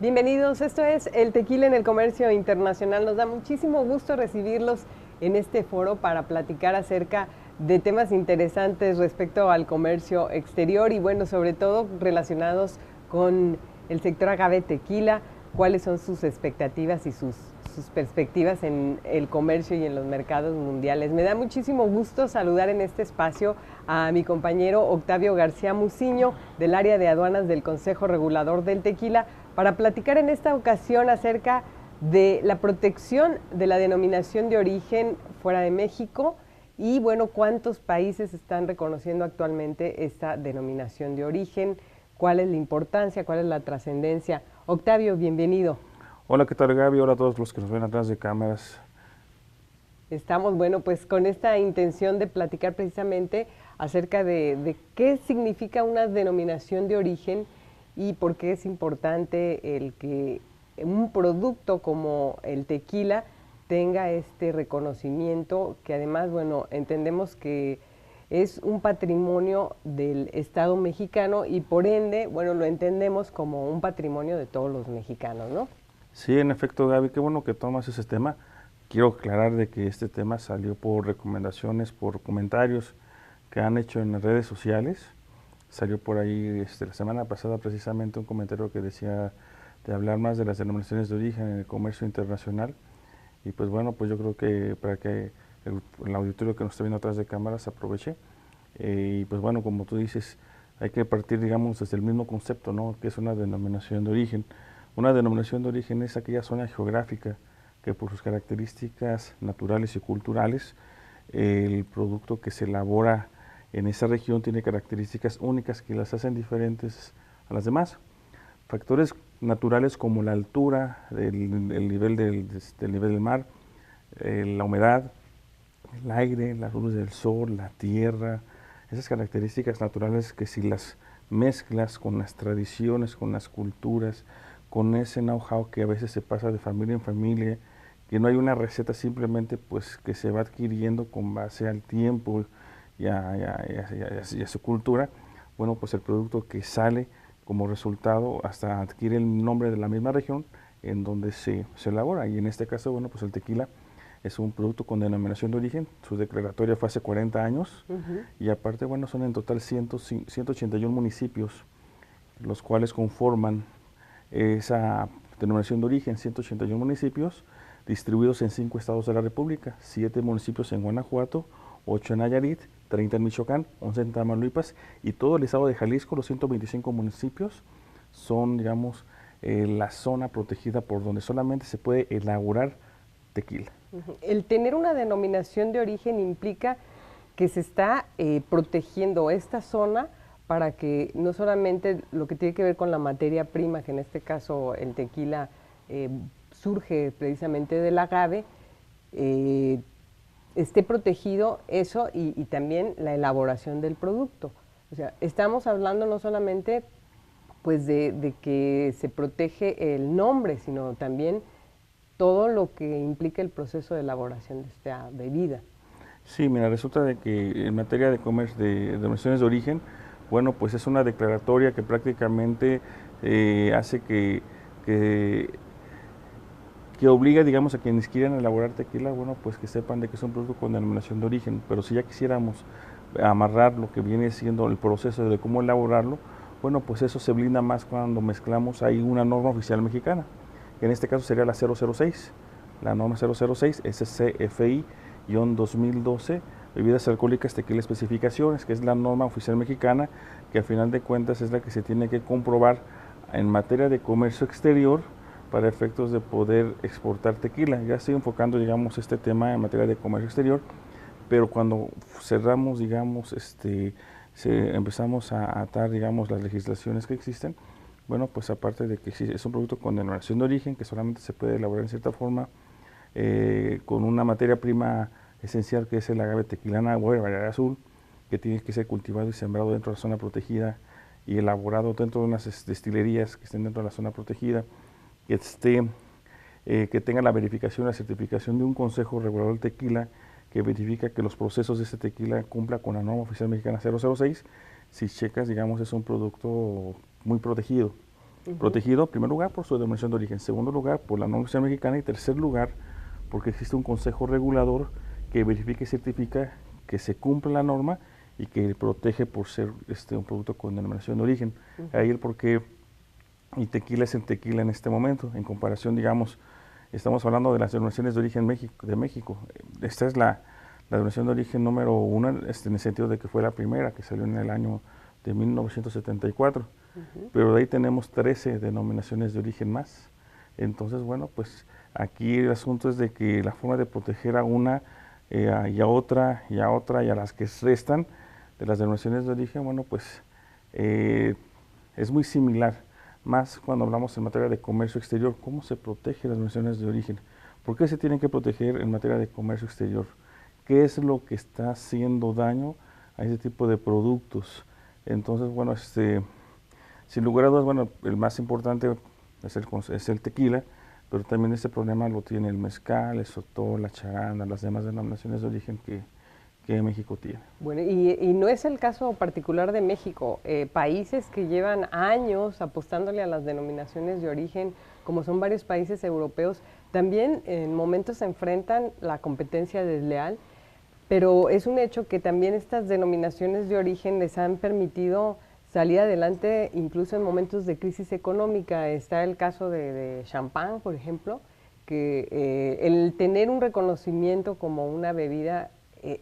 Bienvenidos, esto es El Tequila en el Comercio Internacional. Nos da muchísimo gusto recibirlos en este foro para platicar acerca de temas interesantes respecto al comercio exterior y bueno, sobre todo relacionados con el sector agave tequila, cuáles son sus expectativas y sus perspectivas en el comercio y en los mercados mundiales. Me da muchísimo gusto saludar en este espacio a mi compañero Octavio García Muciño del área de aduanas del Consejo Regulador del Tequila para platicar en esta ocasión acerca de la protección de la denominación de origen fuera de México y bueno, cuántos países están reconociendo actualmente esta denominación de origen, cuál es la importancia, cuál es la trascendencia. Octavio, bienvenido. Hola, ¿qué tal, Gaby? Hola a todos los que nos ven atrás de cámaras. Estamos, bueno, pues con esta intención de platicar precisamente acerca de qué significa una denominación de origen y por qué es importante el que un producto como el tequila tenga este reconocimiento, que además, bueno, entendemos que es un patrimonio del Estado mexicano y por ende, bueno, lo entendemos como un patrimonio de todos los mexicanos, ¿no? Sí, en efecto, Gaby, qué bueno que tomas ese tema. Quiero aclarar de que este tema salió por recomendaciones, por comentarios que han hecho en las redes sociales. Salió por ahí la semana pasada precisamente un comentario que decía de hablar más de las denominaciones de origen en el comercio internacional. Y pues bueno, pues yo creo que para que el auditorio que nos está viendo atrás de cámaras aproveche. Y pues bueno, como tú dices, hay que partir, digamos, desde el mismo concepto, ¿no? Que es una denominación de origen. Una denominación de origen es aquella zona geográfica que por sus características naturales y culturales, el producto que se elabora en esa región tiene características únicas que las hacen diferentes a las demás. Factores naturales como la altura, el nivel del nivel del mar, la humedad, el aire, la luz del sol, la tierra, esas características naturales que si las mezclas con las tradiciones, con las culturas, con ese know-how que a veces se pasa de familia en familia, que no hay una receta simplemente pues que se va adquiriendo con base al tiempo y a su cultura, bueno, pues el producto que sale como resultado hasta adquiere el nombre de la misma región en donde se elabora, y en este caso, bueno, pues el tequila es un producto con denominación de origen, su declaratoria fue hace 40 años, y aparte, bueno, son en total 181 municipios, los cuales conforman esa denominación de origen, 181 municipios, distribuidos en 5 estados de la República, 7 municipios en Guanajuato, 8 en Nayarit, 30 en Michoacán, 11 en Tamaulipas, y todo el estado de Jalisco, los 125 municipios, son, digamos, la zona protegida por donde solamente se puede elaborar tequila. El tener una denominación de origen implica que se está protegiendo esta zona para que no solamente lo que tiene que ver con la materia prima, que en este caso el tequila surge precisamente del agave, esté protegido eso y también la elaboración del producto. O sea, estamos hablando no solamente pues de que se protege el nombre, sino también todo lo que implica el proceso de elaboración de esta bebida. Sí, mira, resulta de que en materia de comercio, de denominaciones de origen, bueno, pues es una declaratoria que prácticamente hace que obliga, digamos, a quienes quieran elaborar tequila, bueno, pues que sepan de que es un producto con denominación de origen. Pero si ya quisiéramos amarrar lo que viene siendo el proceso de cómo elaborarlo, bueno, pues eso se blinda más cuando mezclamos ahí una norma oficial mexicana, que en este caso sería la 006. La norma 006 es CFI-2012, bebidas alcohólicas, tequila, especificaciones, que es la norma oficial mexicana, que a final de cuentas es la que se tiene que comprobar en materia de comercio exterior para efectos de poder exportar tequila. Ya estoy enfocando, digamos, este tema en materia de comercio exterior, pero cuando cerramos, digamos, empezamos a atar, digamos, las legislaciones que existen, bueno, pues aparte de que sí, es un producto con denominación de origen, que solamente se puede elaborar en cierta forma, con una materia prima esencial que es el agave tequilana o variedad azul, que tiene que ser cultivado y sembrado dentro de la zona protegida y elaborado dentro de unas destilerías que estén dentro de la zona protegida, que que tenga la verificación, la certificación de un Consejo Regulador del Tequila que verifica que los procesos de este tequila cumpla con la norma oficial mexicana 006. Si checas, digamos, es un producto muy protegido. Protegido, en primer lugar, por su denominación de origen, segundo lugar, por la norma oficial mexicana y tercer lugar, porque existe un consejo regulador que verifica y certifica que se cumple la norma y que protege por ser un producto con denominación de origen. Ahí el porqué el tequila es el tequila en este momento, en comparación, digamos, estamos hablando de las denominaciones de origen de México. Esta es la denominación de origen número 1, en el sentido de que fue la primera, que salió en el año de 1974. Pero de ahí tenemos 13 denominaciones de origen más. Entonces, bueno, pues aquí el asunto es de que la forma de proteger a una y a otra y a otra y a las que restan de las denominaciones de origen, bueno, pues es muy similar. Más cuando hablamos en materia de comercio exterior, ¿cómo se protege las denominaciones de origen? ¿Por qué se tienen que proteger en materia de comercio exterior? ¿Qué es lo que está haciendo daño a ese tipo de productos? Entonces, bueno, sin lugar a dudas, bueno, el más importante es el tequila, pero también este problema lo tiene el mezcal, el sotol, la charanda, las demás denominaciones de origen que México tiene. Bueno, y no es el caso particular de México. Países que llevan años apostándole a las denominaciones de origen, como son varios países europeos, también en momentos se enfrentan la competencia desleal, pero es un hecho que también estas denominaciones de origen les han permitido salir adelante incluso en momentos de crisis económica. Está el caso de champán, por ejemplo, que el tener un reconocimiento como una bebida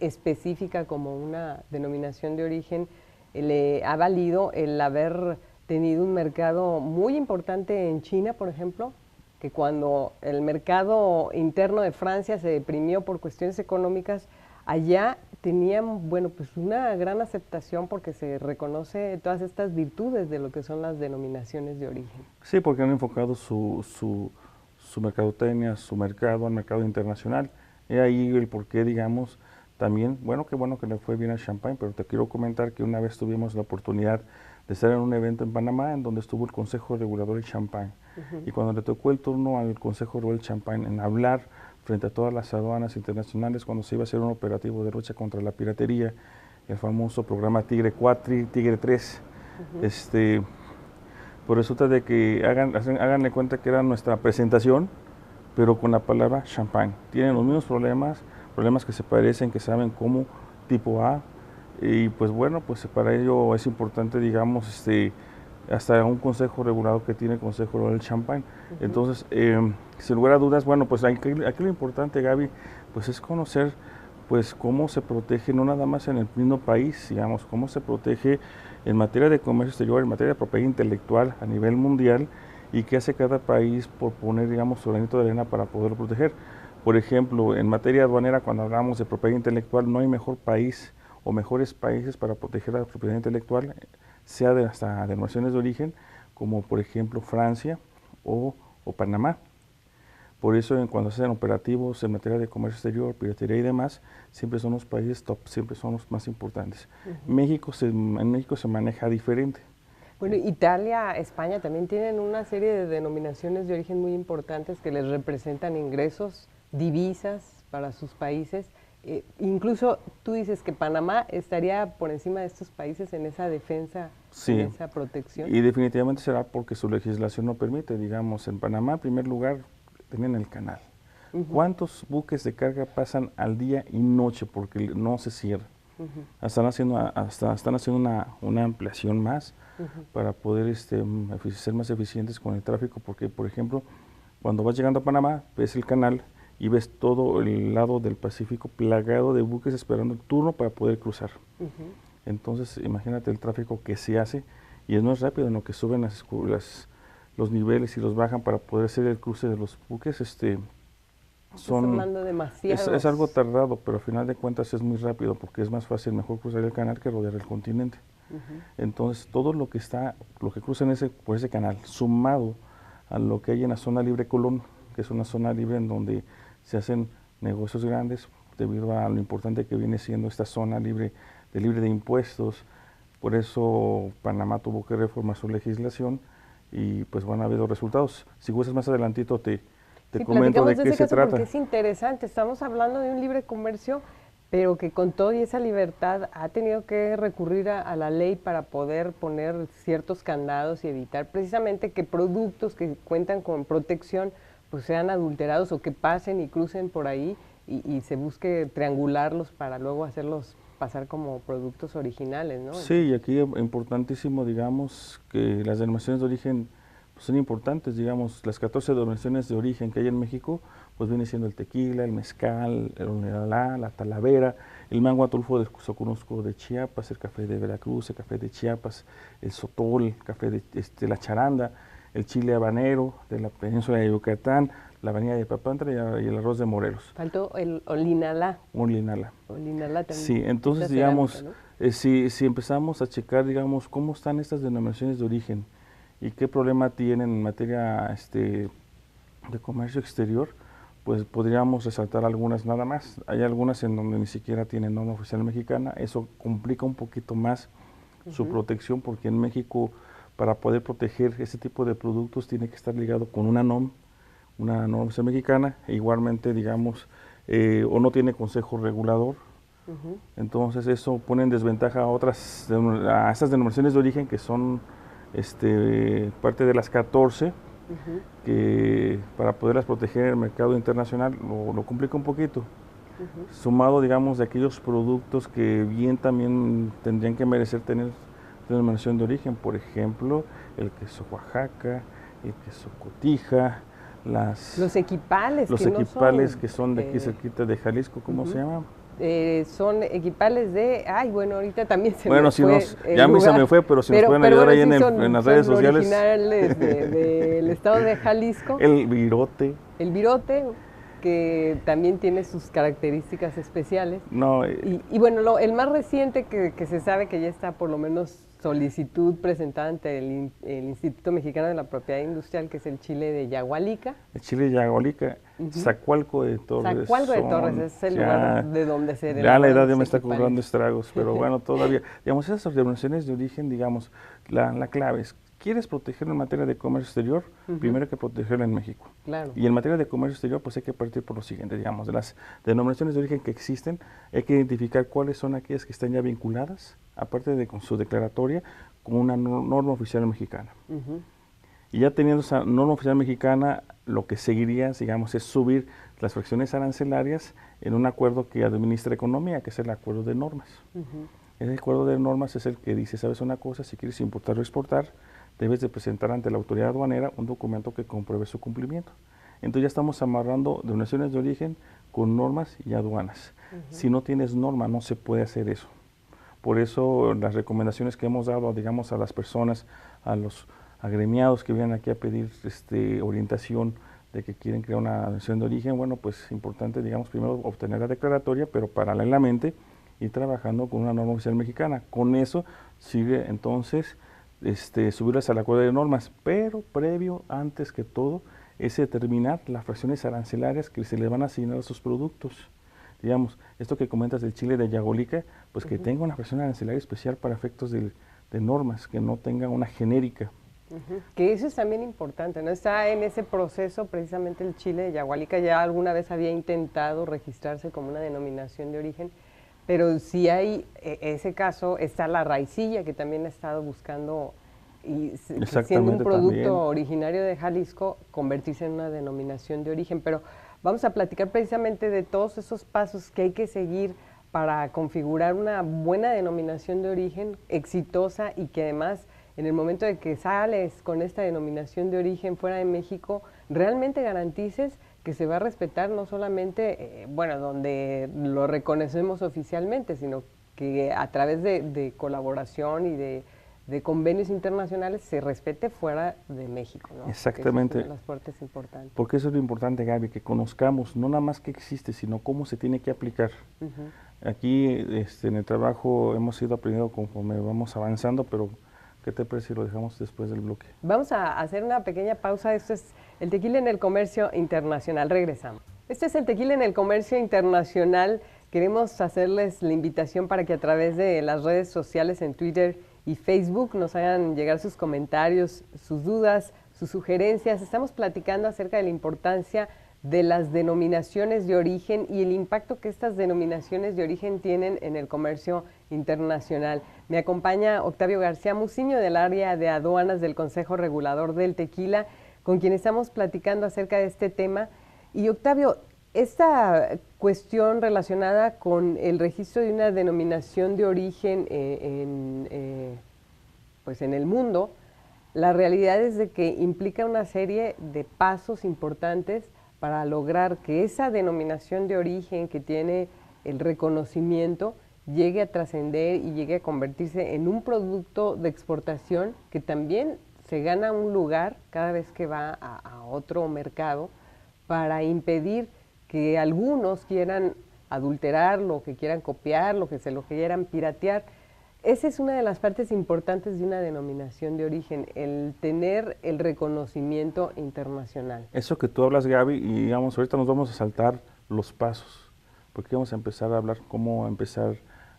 específica, como una denominación de origen, le ha valido el haber tenido un mercado muy importante en China, por ejemplo, que cuando el mercado interno de Francia se deprimió por cuestiones económicas, allá tenían, bueno, pues una gran aceptación porque se reconoce todas estas virtudes de lo que son las denominaciones de origen. Sí, porque han enfocado su mercadotecnia, su mercado al mercado internacional. Y ahí el porqué, digamos, también, bueno que le fue bien al champán, pero te quiero comentar que una vez tuvimos la oportunidad de estar en un evento en Panamá en donde estuvo el Consejo Regulador del Champán. Y cuando le tocó el turno al Consejo Regulador del Champán en hablar frente a todas las aduanas internacionales, cuando se iba a hacer un operativo de lucha contra la piratería, el famoso programa Tigre 4 y Tigre 3, pues resulta de que háganle cuenta que era nuestra presentación, pero con la palabra champán. Tienen los mismos problemas que se parecen, que saben como tipo A, y pues bueno, pues para ello es importante, digamos, hasta un consejo regulador que tiene el Consejo Regulador del Champán. Entonces, sin lugar a dudas, bueno, pues aquí lo importante, Gaby, pues es conocer pues cómo se protege, no nada más en el mismo país, digamos, cómo se protege en materia de comercio exterior, en materia de propiedad intelectual a nivel mundial, y qué hace cada país por poner, digamos, su granito de arena para poderlo proteger. Por ejemplo, en materia aduanera, cuando hablamos de propiedad intelectual, no hay mejor país o mejores países para proteger la propiedad intelectual, sea de hasta denominaciones de origen, como por ejemplo Francia o Panamá. Por eso cuando se hacen operativos en materia de comercio exterior, piratería y demás, siempre son los países top, siempre son los más importantes. En México se maneja diferente. Bueno, Italia, España también tienen una serie de denominaciones de origen muy importantes que les representan ingresos, divisas para sus países. Incluso tú dices que Panamá estaría por encima de estos países en esa defensa, sí, en esa protección. Y definitivamente será porque su legislación no permite. Digamos, en Panamá, en primer lugar, tienen el canal. ¿Cuántos buques de carga pasan al día y noche porque no se cierra? Están haciendo una ampliación más para poder ser más eficientes con el tráfico, porque por ejemplo cuando vas llegando a Panamá ves el canal y ves todo el lado del Pacífico plagado de buques esperando el turno para poder cruzar. Entonces imagínate el tráfico que se hace, y no es rápido, en lo que suben los niveles y los bajan para poder hacer el cruce de los buques. Es algo tardado, pero al final de cuentas es muy rápido porque es más fácil mejor cruzar el canal que rodear el continente. Entonces, todo lo que está, lo que cruza por ese canal, sumado a lo que hay en la zona libre Colón, que es una zona libre en donde se hacen negocios grandes, debido a lo importante que viene siendo esta zona libre de impuestos. Por eso Panamá tuvo que reformar su legislación y pues van a haber los resultados. Si gustas más adelantito te comento de qué se trata. Porque es interesante, estamos hablando de un libre comercio, pero que con todo y esa libertad ha tenido que recurrir a la ley para poder poner ciertos candados y evitar precisamente que productos que cuentan con protección pues sean adulterados o que pasen y crucen por ahí y se busque triangularlos para luego hacerlos pasar como productos originales, ¿no? Sí, y aquí es importantísimo, digamos, que las denominaciones de origen pues, son importantes, digamos, las 14 denominaciones de origen que hay en México, pues viene siendo el tequila, el mezcal, el onelala, la talavera, el mango atulfo de Soconusco de Chiapas, el café de Veracruz, el café de Chiapas, el sotol, el café de la charanda, el chile habanero de la península de Yucatán, la vainilla de Papantla y el arroz de Morelos. Faltó el olinalá. Olinalá. Olinalá también. Sí, entonces digamos, cerámica, ¿no? si empezamos a checar, digamos, cómo están estas denominaciones de origen y qué problema tienen en materia de comercio exterior, pues podríamos resaltar algunas nada más. Hay algunas en donde ni siquiera tienen norma oficial mexicana, eso complica un poquito más su protección, porque en México, para poder proteger ese tipo de productos, tiene que estar ligado con una norma oficial mexicana, e igualmente, digamos, o no tiene consejo regulador. Entonces eso pone en desventaja a estas denominaciones de origen que son parte de las 14, que para poderlas proteger en el mercado internacional lo complica un poquito. Sumado, digamos, de aquellos productos que bien también tendrían que merecer tener denominación de origen, por ejemplo, el queso Oaxaca, el queso Cotija, los equipales, que son de aquí cerquita de Jalisco, ¿cómo se llaman? Son equipales de, ahorita también se me fue. Ya a mí se me fue, pero si nos pueden ayudar ahí en las redes sociales. Originales del estado de Jalisco. El virote. El virote, que también tiene sus características especiales. No, y bueno, el más reciente que se sabe que ya está por lo menos solicitud presentada ante el Instituto Mexicano de la Propiedad Industrial, que es el chile de Yagualica. El chile de Yagualica, Zacualco de Torres. Zacualco de Torres es el lugar de donde se ya la edad ya me está cobrando estragos, pero bueno, todavía, digamos, esas denominaciones de origen, digamos, la clave es, ¿quieres protegerlo en materia de comercio exterior? Primero hay que protegerlo en México. Claro. Y en materia de comercio exterior, pues hay que partir por lo siguiente, digamos, de las denominaciones de origen que existen, hay que identificar cuáles son aquellas que están ya vinculadas, aparte de con su declaratoria, con una norma oficial mexicana. Y ya teniendo esa norma oficial mexicana, lo que seguiría, digamos, es subir las fracciones arancelarias en un acuerdo que administra economía, que es el acuerdo de normas. Ese acuerdo de normas es el que dice, sabes una cosa, si quieres importar o exportar, debes de presentar ante la autoridad aduanera un documento que compruebe su cumplimiento. Entonces ya estamos amarrando denominaciones de origen con normas y aduanas. Si no tienes norma, no se puede hacer eso. Por eso las recomendaciones que hemos dado, digamos, a las personas, a los agremiados que vienen aquí a pedir orientación de que quieren crear una denominación de origen, bueno, pues es importante, digamos, primero obtener la declaratoria, pero paralelamente ir trabajando con una norma oficial mexicana. Con eso sigue entonces subirlas al acuerdo de normas, pero previo, antes que todo, es determinar las fracciones arancelarias que se le van a asignar a sus productos. Digamos, esto que comentas del chile de Yagualica, pues que tenga una fracción arancelaria especial para efectos de normas, que no tenga una genérica. Que eso es también importante, ¿no? Está en ese proceso precisamente el chile de Yagualica, ya alguna vez había intentado registrarse como una denominación de origen, pero si hay ese caso, está la raicilla, que también ha estado buscando, y siendo un producto originario de Jalisco, convertirse en una denominación de origen. Pero vamos a platicar precisamente de todos esos pasos que hay que seguir para configurar una buena denominación de origen exitosa y que además en el momento de que sales con esta denominación de origen fuera de México, realmente garantices que se va a respetar no solamente, donde lo reconocemos oficialmente, sino que a través de colaboración y de convenios internacionales se respete fuera de México, ¿no? Exactamente. Eso es una de las partes importantes. Porque eso es lo importante, Gaby, que conozcamos no nada más que existe, sino cómo se tiene que aplicar. Aquí en el trabajo hemos ido aprendiendo conforme vamos avanzando, pero ¿qué te parece si lo dejamos después del bloque? Vamos a hacer una pequeña pausa. Esto es el tequila en el comercio internacional. Regresamos. Este es el tequila en el comercio internacional. Queremos hacerles la invitación para que a través de las redes sociales en Twitter y Facebook nos hagan llegar sus comentarios, sus dudas, sus sugerencias. Estamos platicando acerca de la importancia de las denominaciones de origen y el impacto que estas denominaciones de origen tienen en el comercio internacional. Me acompaña Octavio García Muciño del área de aduanas del Consejo Regulador del Tequila, con quien estamos platicando acerca de este tema. Y Octavio, esta cuestión relacionada con el registro de una denominación de origen pues en el mundo, la realidad es de que implica una serie de pasos importantes para lograr que esa denominación de origen que tiene el reconocimiento llegue a trascender y llegue a convertirse en un producto de exportación que también se gana un lugar cada vez que va a otro mercado, para impedir que algunos quieran adulterarlo, que quieran copiarlo, que se lo quieran piratear. Esa es una de las partes importantes de una denominación de origen, el tener el reconocimiento internacional. Eso que tú hablas, Gaby, y digamos, ahorita nos vamos a saltar los pasos, porque vamos a empezar a hablar cómo empezar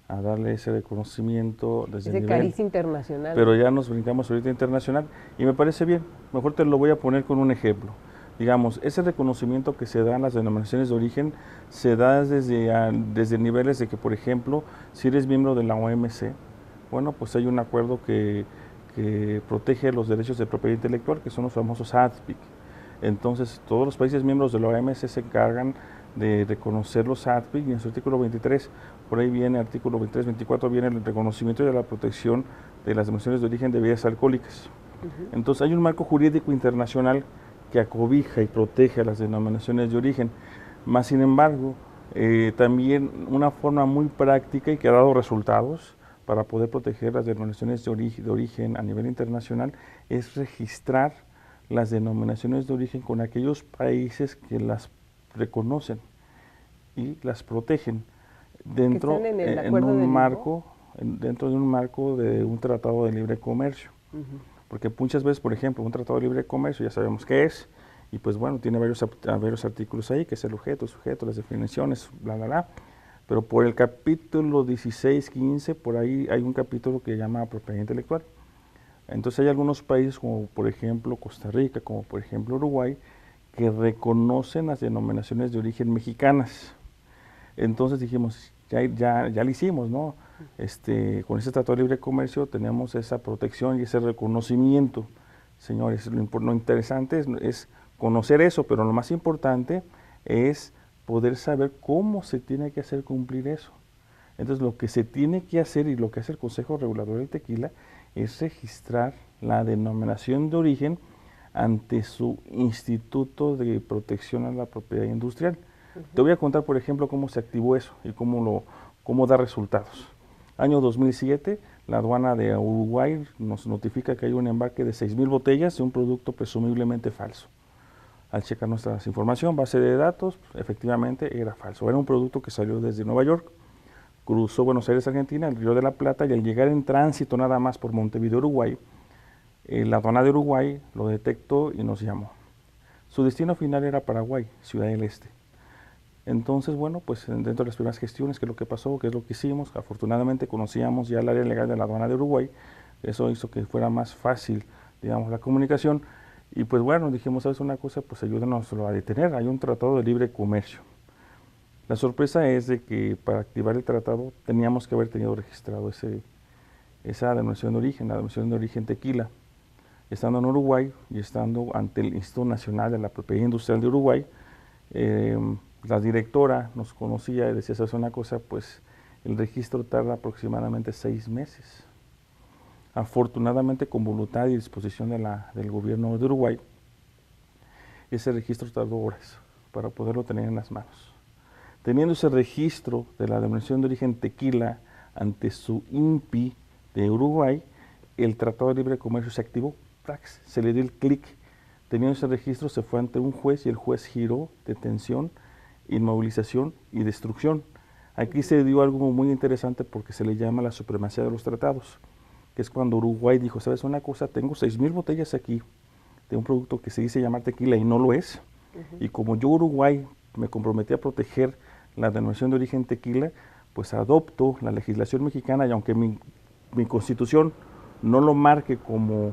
a darle ese reconocimiento desde el nivel. Ese cariz internacional. Pero ya nos brincamos ahorita internacional, y me parece bien. Mejor te lo voy a poner con un ejemplo. Digamos, ese reconocimiento que se da en las denominaciones de origen se da desde niveles de que, por ejemplo, si eres miembro de la OMC, bueno, pues hay un acuerdo que protege los derechos de propiedad intelectual, que son los famosos ADPIC. Entonces, todos los países miembros de la OMC se encargan de reconocer los ADPIC, y en su artículo 23, por ahí viene, artículo 23, 24, viene el reconocimiento y la protección de las denominaciones de origen de bebidas alcohólicas. Entonces, hay un marco jurídico internacional que acobija y protege a las denominaciones de origen. Más sin embargo, también una forma muy práctica y que ha dado resultados para poder proteger las denominaciones de origen a nivel internacional es registrar las denominaciones de origen con aquellos países que las reconocen y las protegen dentro dentro de un marco de un tratado de libre comercio. Porque muchas veces, por ejemplo, un tratado de libre comercio ya sabemos qué es, y pues bueno, tiene varios artículos ahí, que es el objeto, sujeto, las definiciones, bla, bla, bla. Pero por el capítulo 16, 15, por ahí hay un capítulo que llama propiedad intelectual. Entonces hay algunos países, como por ejemplo Costa Rica, como por ejemplo Uruguay, que reconocen las denominaciones de origen mexicanas. Entonces dijimos, ya lo hicimos, ¿no? Con este Tratado de Libre Comercio tenemos esa protección y ese reconocimiento. Señores, lo interesante es conocer eso, pero lo más importante es poder saber cómo se tiene que hacer cumplir eso. Entonces, lo que se tiene que hacer y lo que hace el Consejo Regulador del Tequila es registrar la denominación de origen ante su Instituto de Protección a la Propiedad Industrial. Te voy a contar, por ejemplo, cómo se activó eso y cómo da resultados. Año 2007, la aduana de Uruguay nos notifica que hay un embarque de 6,000 botellas de un producto presumiblemente falso. Al checar nuestra información, base de datos, efectivamente era falso. Era un producto que salió desde Nueva York, cruzó Buenos Aires, Argentina, el Río de la Plata, y al llegar en tránsito nada más por Montevideo, Uruguay, la aduana de Uruguay lo detectó y nos llamó. Su destino final era Paraguay, Ciudad del Este. Entonces, bueno, pues dentro de las primeras gestiones, ¿qué es lo que pasó? ¿Qué es lo que hicimos? Afortunadamente conocíamos ya el área legal de la aduana de Uruguay, eso hizo que fuera más fácil, digamos, la comunicación. Y pues bueno, dijimos, ¿sabes una cosa? Pues ayúdanos a detener, hay un tratado de libre comercio. La sorpresa es de que para activar el tratado teníamos que haber tenido registrado esa denominación de origen, la denominación de origen tequila. Estando en Uruguay y estando ante el Instituto Nacional de la Propiedad Industrial de Uruguay, la directora nos conocía y decía, ¿sabes una cosa? Pues el registro tarda aproximadamente 6 meses. Afortunadamente, con voluntad y disposición del gobierno de Uruguay, ese registro tardó horas para poderlo tener en las manos. Teniendo ese registro de la denominación de origen tequila ante su INPI de Uruguay, el Tratado de Libre Comercio se activó, se le dio el clic. Teniendo ese registro, se fue ante un juez y el juez giró detención, inmovilización y destrucción. Aquí se dio algo muy interesante porque se le llama la supremacía de los tratados, que es cuando Uruguay dijo, ¿sabes una cosa? Tengo 6,000 botellas aquí de un producto que se dice llamar tequila y no lo es. Y como yo, Uruguay, me comprometí a proteger la denominación de origen tequila, pues adopto la legislación mexicana y aunque mi constitución no lo marque como,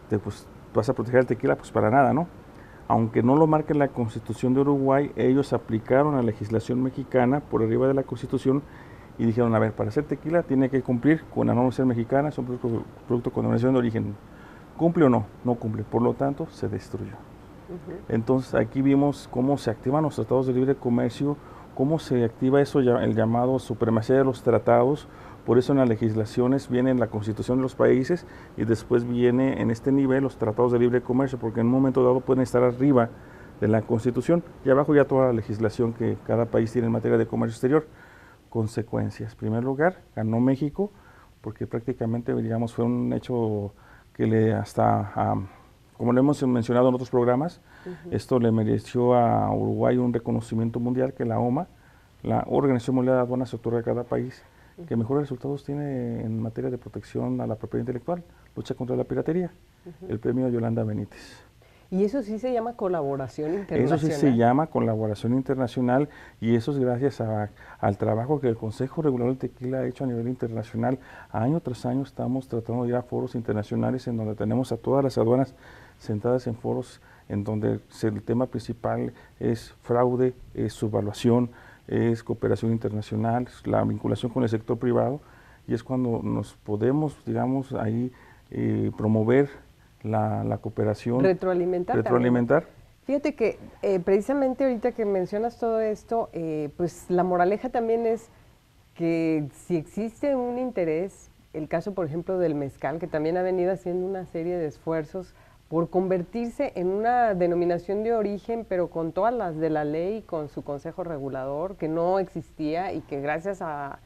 pues vas a proteger el tequila, pues para nada, ¿no? Aunque no lo marque la Constitución de Uruguay, ellos aplicaron la legislación mexicana por arriba de la Constitución y dijeron, a ver, para hacer tequila tiene que cumplir con la norma mexicana, es un producto con denominación de origen. ¿Cumple o no? No cumple, por lo tanto se destruyó. Entonces aquí vimos cómo se activan los tratados de libre comercio, cómo se activa eso, el llamado supremacía de los tratados. Por eso en las legislaciones viene la constitución de los países y después viene en este nivel los tratados de libre comercio, porque en un momento dado pueden estar arriba de la constitución y abajo ya toda la legislación que cada país tiene en materia de comercio exterior. Consecuencias. En primer lugar, ganó México, porque prácticamente, digamos, fue un hecho que le hasta, como lo hemos mencionado en otros programas, esto le mereció a Uruguay un reconocimiento mundial que la OMA, la Organización Mundial de Aduanas, se otorga a cada país, que mejores resultados tiene en materia de protección a la propiedad intelectual, lucha contra la piratería, el premio Yolanda Benítez. Y eso sí se llama colaboración internacional. Eso sí se llama colaboración internacional y eso es gracias al trabajo que el Consejo Regulador del Tequila ha hecho a nivel internacional. Año tras año estamos tratando de ir a foros internacionales en donde tenemos a todas las aduanas sentadas en foros en donde el tema principal es fraude, es subvaluación, es cooperación internacional, la vinculación con el sector privado y es cuando nos podemos, digamos, ahí promover la cooperación. Retroalimentar. Fíjate que precisamente ahorita que mencionas todo esto, pues la moraleja también es que si existe un interés, el caso por ejemplo del mezcal, que también ha venido haciendo una serie de esfuerzos por convertirse en una denominación de origen, pero con todas las de la ley, con su consejo regulador, que no existía y que gracias a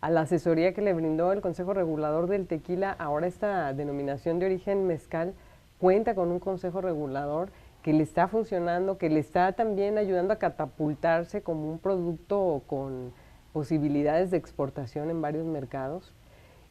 la asesoría que le brindó el Consejo Regulador del Tequila, ahora esta denominación de origen mezcal cuenta con un consejo regulador que le está funcionando, que le está también ayudando a catapultarse como un producto con posibilidades de exportación en varios mercados.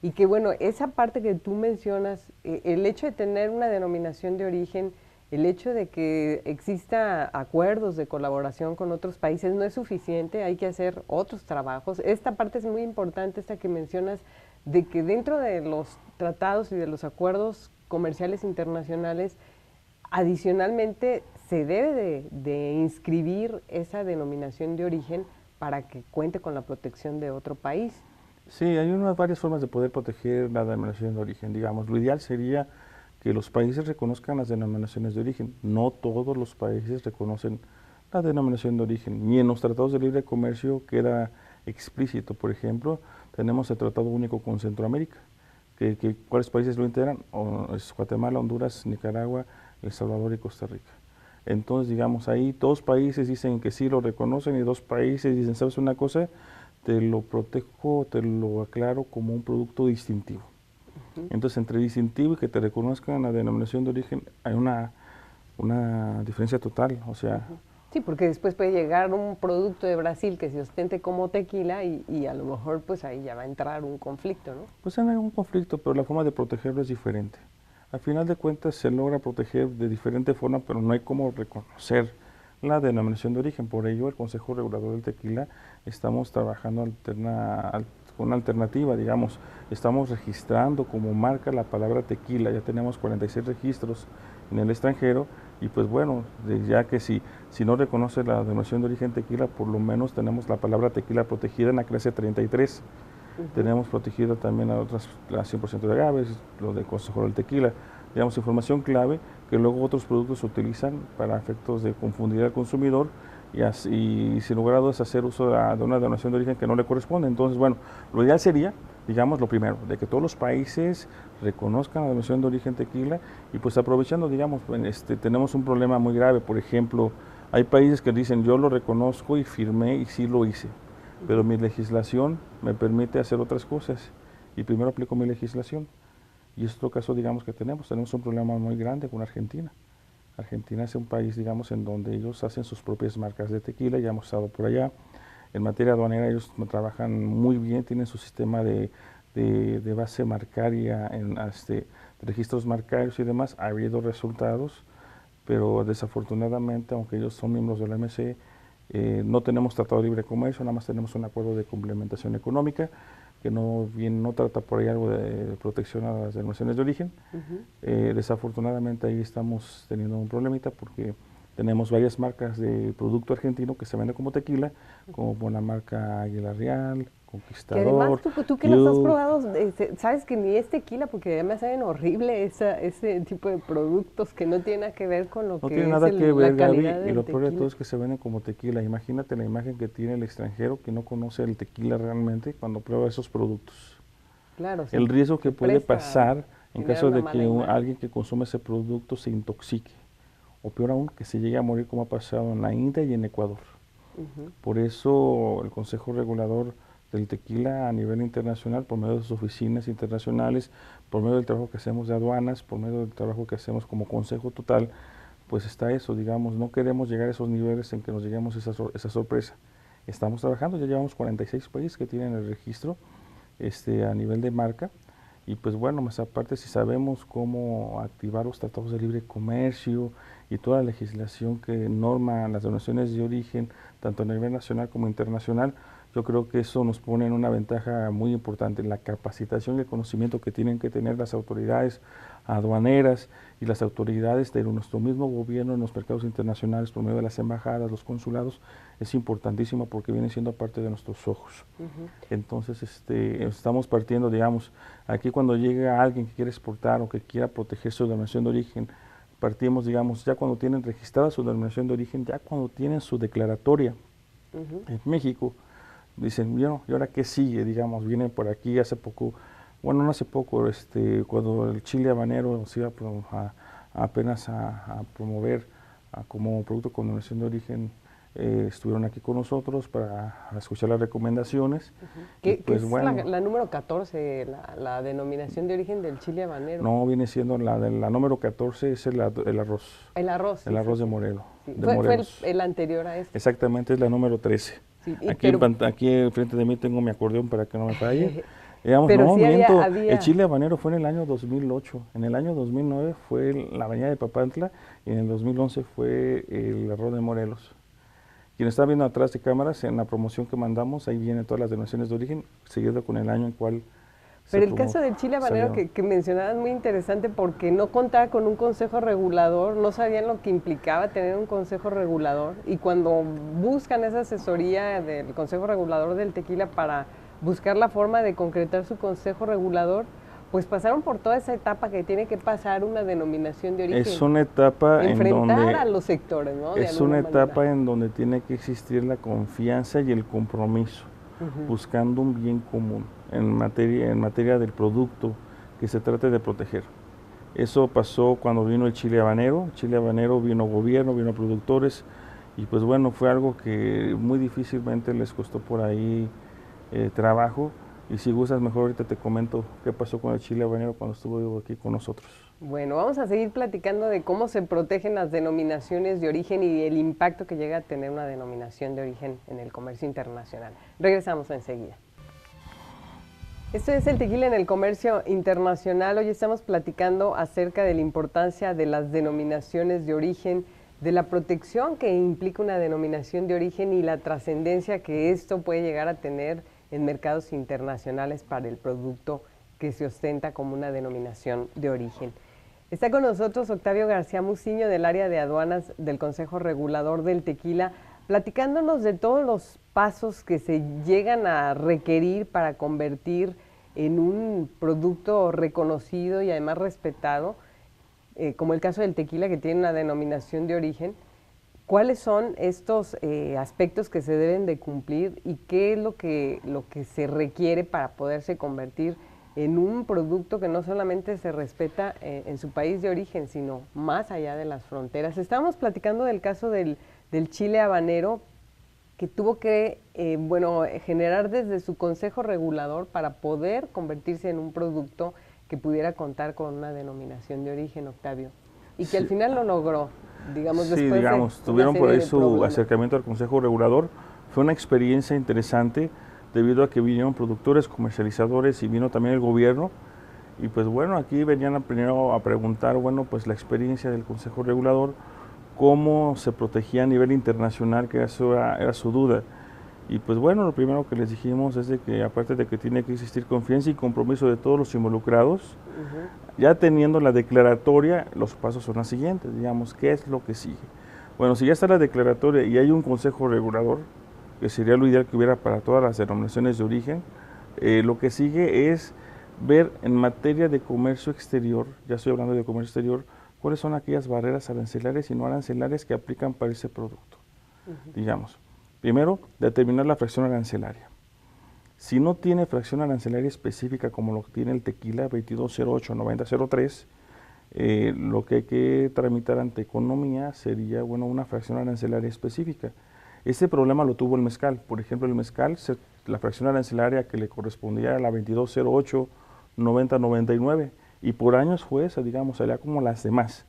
Y que bueno, esa parte que tú mencionas, el hecho de tener una denominación de origen, el hecho de que exista acuerdos de colaboración con otros países no es suficiente, hay que hacer otros trabajos. Esta parte es muy importante, esta que mencionas, de que dentro de los tratados y de los acuerdos comerciales internacionales, adicionalmente se debe de inscribir esa denominación de origen para que cuente con la protección de otro país. Sí, hay varias formas de poder proteger la denominación de origen. Digamos, lo ideal sería que los países reconozcan las denominaciones de origen. No todos los países reconocen la denominación de origen. Ni en los tratados de libre comercio queda explícito. Por ejemplo, tenemos el Tratado Único con Centroamérica. ¿Cuáles países lo integran? Es Guatemala, Honduras, Nicaragua, El Salvador y Costa Rica. Entonces, digamos, ahí 2 países dicen que sí lo reconocen y 2 países dicen, ¿sabes una cosa? Te lo protejo, te lo aclaro como un producto distintivo. Entonces, entre distintivo y que te reconozcan la denominación de origen, hay una diferencia total, o sea... Sí, porque después puede llegar un producto de Brasil que se ostente como tequila y a lo mejor pues ahí ya va a entrar un conflicto, ¿no? Pues hay un conflicto, pero la forma de protegerlo es diferente. Al final de cuentas se logra proteger de diferente forma, pero no hay cómo reconocer la denominación de origen. Por ello, el Consejo Regulador del Tequila estamos trabajando con una alternativa, digamos. Estamos registrando como marca la palabra tequila, ya tenemos 46 registros en el extranjero y pues bueno, ya que si no reconoce la denominación de origen tequila, por lo menos tenemos la palabra tequila protegida en la clase 33. Tenemos protegida también a otras, la 100% de agaves, lo del Consejo del Tequila, digamos, información clave que luego otros productos se utilizan para efectos de confundir al consumidor y sin lugar a dudas hacer uso de una denominación de origen que no le corresponde. Entonces, bueno, lo ideal sería, digamos, lo primero, de que todos los países reconozcan la denominación de origen tequila y pues aprovechando, digamos, tenemos un problema muy grave. Por ejemplo, hay países que dicen yo lo reconozco y firmé y sí lo hice, pero mi legislación me permite hacer otras cosas y primero aplico mi legislación. Y es otro caso, digamos, que tenemos un problema muy grande con Argentina. Argentina es un país, digamos, en donde ellos hacen sus propias marcas de tequila, ya hemos estado por allá. En materia aduanera ellos trabajan muy bien, tienen su sistema de base marcaria, de registros marcarios y demás. Ha habido resultados, pero desafortunadamente, aunque ellos son miembros de la OMC, no tenemos tratado de libre comercio, nada más tenemos un acuerdo de complementación económica que no trata por ahí algo de protección a las denominaciones de origen. Desafortunadamente ahí estamos teniendo un problemita porque tenemos varias marcas de producto argentino que se venden como tequila, como la marca Águila Real, Que además Conquistador. tú que los has probado, sabes que ni es tequila, porque además saben horrible ese tipo de productos que no tiene nada que ver con lo No que tiene es nada que ver, la Gaby, calidad y del lo peor de tequila. todo es que se venden como tequila. Imagínate la imagen que tiene el extranjero que no conoce el tequila realmente cuando prueba esos productos. Claro, El riesgo que puede presta pasar en generar caso una de mala que imagen. alguien que consume ese producto se intoxique, o peor aún, que se llegue a morir como ha pasado en la India y en Ecuador. Por eso el Consejo Regulador del Tequila a nivel internacional, por medio de sus oficinas internacionales, por medio del trabajo que hacemos de aduanas, por medio del trabajo que hacemos como Consejo Total, pues está eso, digamos, no queremos llegar a esos niveles en que nos lleguemos esa sorpresa. Estamos trabajando, ya llevamos 46 países que tienen el registro a nivel de marca, y pues bueno, más aparte si sabemos cómo activar los tratados de libre comercio y toda la legislación que norma las denominaciones de origen, tanto a nivel nacional como internacional, yo creo que eso nos pone en una ventaja muy importante, la capacitación y el conocimiento que tienen que tener las autoridades aduaneras y las autoridades de nuestro mismo gobierno en los mercados internacionales por medio de las embajadas, los consulados, es importantísimo porque viene siendo parte de nuestros ojos. Entonces, estamos partiendo, digamos, aquí cuando llega alguien que quiere exportar o que quiera proteger su denominación de origen, partimos, digamos, ya cuando tienen registrada su denominación de origen, ya cuando tienen su declaratoria en México, dicen, bueno, ¿y ahora qué sigue? Digamos, viene por aquí hace poco, bueno, no hace poco, cuando el chile habanero se iba apenas a promover como producto con denominación de origen, estuvieron aquí con nosotros para escuchar las recomendaciones. ¿Qué Pues, es bueno, la número 14, la denominación de origen del chile habanero? no, viene siendo la número 14, es el arroz. El arroz. El arroz de Morelos. Sí. De Fue Morelos. el anterior a este. Exactamente, es la número 13. Sí, Aquí enfrente de mí tengo mi acordeón para que no me falle. Digamos, pero no, sí miento, había... el chile habanero fue en el año 2008, en el año 2009 fue la bañada de Papantla y en el 2011 fue el arroz de Morelos. Quien está viendo atrás de cámaras, en la promoción que mandamos, ahí vienen todas las denominaciones de origen, seguido con el año en cual Pero el caso del chile habanero que mencionabas es muy interesante porque no contaba con un consejo regulador, no sabían lo que implicaba tener un consejo regulador, y cuando buscan esa asesoría del consejo regulador del tequila para buscar la forma de concretar su consejo regulador, pues pasaron por toda esa etapa que tiene que pasar una denominación de origen. Es una etapa enfrentar a los sectores, ¿no? Es una etapa en donde tiene que existir la confianza y el compromiso, buscando un bien común en materia del producto que se trate de proteger. Eso pasó cuando vino el chile habanero. El chile habanero vino gobierno, vino productores, y pues bueno, fue algo que muy difícilmente les costó por ahí trabajo. Y si gustas, mejor ahorita te comento qué pasó con el chile habanero cuando estuvo aquí con nosotros. Bueno, vamos a seguir platicando de cómo se protegen las denominaciones de origen y el impacto que llega a tener una denominación de origen en el comercio internacional. Regresamos enseguida. Esto es el tequila en el comercio internacional. Hoy estamos platicando acerca de la importancia de las denominaciones de origen, de la protección que implica una denominación de origen y la trascendencia que esto puede llegar a tener en mercados internacionales para el producto que se ostenta como una denominación de origen. Está con nosotros Octavio García Muciño del área de aduanas del Consejo Regulador del Tequila, platicándonos de todos los pasos que se llegan a requerir para convertir en un producto reconocido y además respetado, como el caso del tequila que tiene una denominación de origen. ¿Cuáles son estos aspectos que se deben de cumplir y qué es lo que se requiere para poderse convertir en un producto que no solamente se respeta en su país de origen, sino más allá de las fronteras? Estábamos platicando del caso del chile habanero, que tuvo que generar desde su consejo regulador para poder convertirse en un producto que pudiera contar con una denominación de origen, Octavio, y que al final lo logró. Digamos, sí, digamos, tuvieron por ahí su acercamiento al Consejo Regulador, Fue una experiencia interesante debido a que vinieron productores, comercializadores y vino también el gobierno. Y pues bueno, aquí venían primero a preguntar, bueno, pues la experiencia del Consejo Regulador, cómo se protegía a nivel internacional, que era su duda. Y pues bueno, lo primero que les dijimos es de que aparte de que tiene que existir confianza y compromiso de todos los involucrados, ya teniendo la declaratoria, los pasos son los siguientes, digamos, ¿qué es lo que sigue? Bueno, si ya está la declaratoria y hay un consejo regulador, que sería lo ideal que hubiera para todas las denominaciones de origen, lo que sigue es ver en materia de comercio exterior, ya estoy hablando de comercio exterior, cuáles son aquellas barreras arancelarias y no arancelarias que aplican para ese producto, digamos. Primero, determinar la fracción arancelaria. Si no tiene fracción arancelaria específica como lo que tiene el tequila 2208-9003, lo que hay que tramitar ante economía sería, bueno, una fracción arancelaria específica. Este problema lo tuvo el mezcal. Por ejemplo, el mezcal, la fracción arancelaria que le correspondía era la 2208-9099 y por años fue esa, digamos, salía como las demás.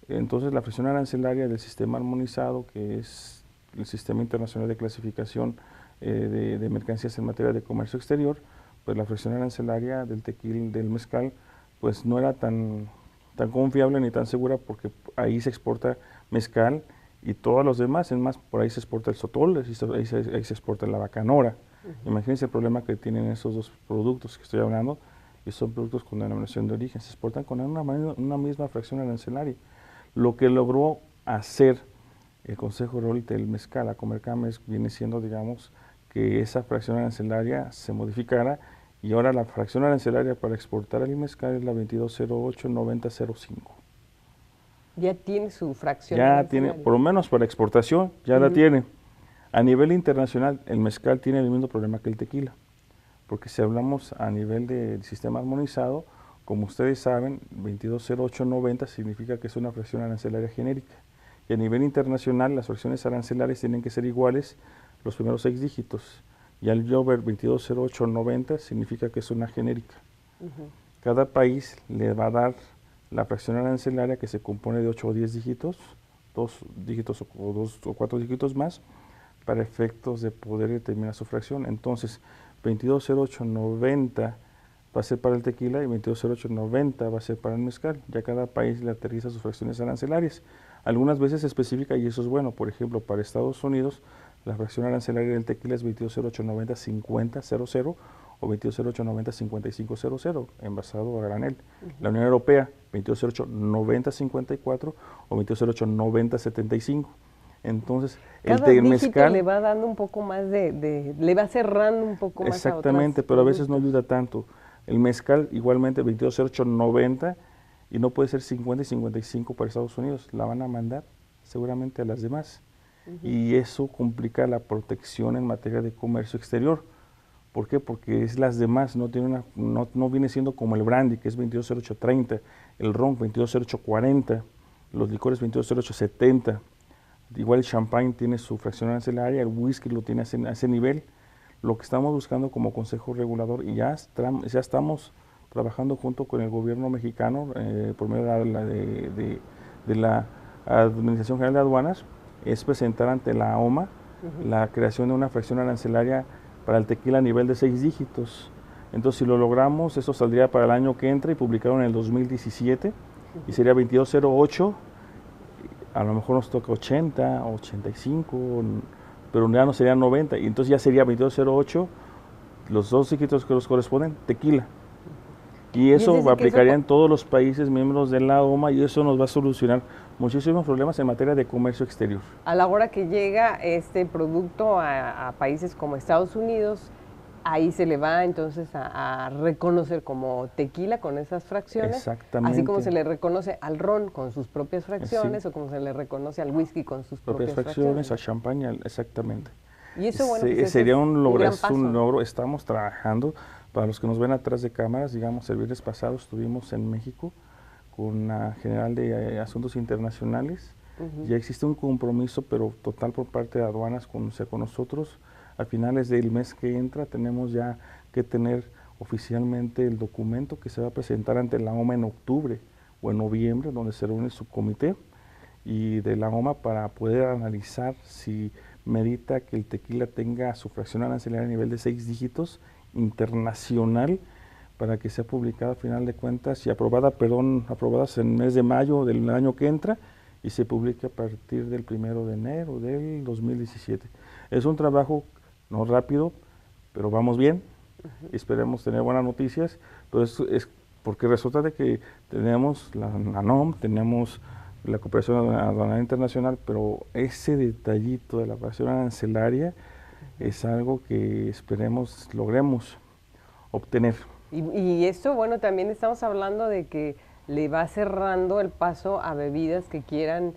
Entonces, la fracción arancelaria del sistema armonizado, que es el Sistema Internacional de Clasificación de Mercancías en materia de comercio exterior, pues la fracción arancelaria del tequila, del mezcal, pues no era tan confiable ni tan segura porque ahí se exporta mezcal y todos los demás, es más, por ahí se exporta el sotol, ahí se exporta la bacanora. Imagínense el problema que tienen esos dos productos que estoy hablando, y son productos con denominación de origen, se exportan con una misma fracción arancelaria. Lo que logró hacer el Consejo Regulador del Mezcal, a Comercamex, viene siendo, digamos, que esa fracción arancelaria se modificara y ahora la fracción arancelaria para exportar el mezcal es la 2208-9005. Ya tiene su fracción ya tiene, por lo menos para exportación, ya la tiene. A nivel internacional, el mezcal tiene el mismo problema que el tequila, porque si hablamos a nivel del sistema armonizado, como ustedes saben, 2208-90 significa que es una fracción arancelaria genérica. Y a nivel internacional, las fracciones arancelarias tienen que ser iguales los primeros 6 dígitos. Y al yo ver 2208-90 significa que es una genérica. Cada país le va a dar la fracción arancelaria que se compone de 8 o 10 dígitos, 2 dígitos o 2 o 4 dígitos más, para efectos de poder determinar su fracción. Entonces, 2208-90 va a ser para el tequila y 2208-90 va a ser para el mezcal. Ya cada país le aterriza sus fracciones arancelarias. Algunas veces específica y eso es bueno. Por ejemplo, para Estados Unidos, la fracción arancelaria del tequila es 2208-90-50-00 o 2208-90-55-00, envasado a granel. La Unión Europea, 2208-90-54 o 2208-90-75. Entonces, el mezcal le va dando un poco más le va cerrando un poco más a otras. Exactamente, pero a veces no ayuda tanto. El mezcal igualmente 2208-90 y no puede ser 50 y 55 para Estados Unidos, la van a mandar seguramente a las demás. Y eso complica la protección en materia de comercio exterior. ¿Por qué? Porque es las demás, no viene siendo como el brandy, que es 2208-30, el ron 2208-40, los licores 2208-70. Igual el champagne tiene su fracción arancelaria, el whisky lo tiene a ese nivel. Lo que estamos buscando como Consejo Regulador, y ya estamos trabajando junto con el gobierno mexicano por medio de la Administración General de Aduanas, es presentar ante la OMA la creación de una fracción arancelaria para el tequila a nivel de 6 dígitos. Entonces, si lo logramos, eso saldría para el año que entra y publicado en el 2017, y sería 2208, a lo mejor nos toca 80, 85, pero ya no sería 90, y entonces ya sería 2208, los 2 dígitos que nos corresponden, tequila. Y eso aplicaría en todos los países miembros de la OMA y eso nos va a solucionar muchísimos problemas en materia de comercio exterior. A la hora que llega este producto a países como Estados Unidos, ahí se le va entonces a reconocer como tequila con esas fracciones. Exactamente. Así como se le reconoce al ron con sus propias fracciones, o como se le reconoce al whisky con sus propias fracciones. A champaña, exactamente. Y eso, bueno, pues sería un logro, estamos trabajando. Para los que nos ven atrás de cámaras, digamos, el viernes pasado estuvimos en México con la General de Asuntos Internacionales. Ya existe un compromiso, pero total por parte de aduanas con nosotros. A finales del mes que entra tenemos ya que tener oficialmente el documento que se va a presentar ante la OMA en octubre o en noviembre, donde se reúne el subcomité. y de la OMA para poder analizar si merita que el tequila tenga su fracción arancelaria a nivel de 6 dígitos internacional, para que sea publicada a final de cuentas y aprobadas en el mes de mayo del año que entra, y se publique a partir del 1 de enero del 2017. Es un trabajo no rápido, pero vamos bien. Esperemos tener buenas noticias. Entonces, es porque resulta de que tenemos la NOM, tenemos la cooperación aduanera internacional, pero ese detallito de la fracción arancelaria es algo que esperemos logremos obtener. Y esto, bueno, también estamos hablando de que le va cerrando el paso a bebidas que quieran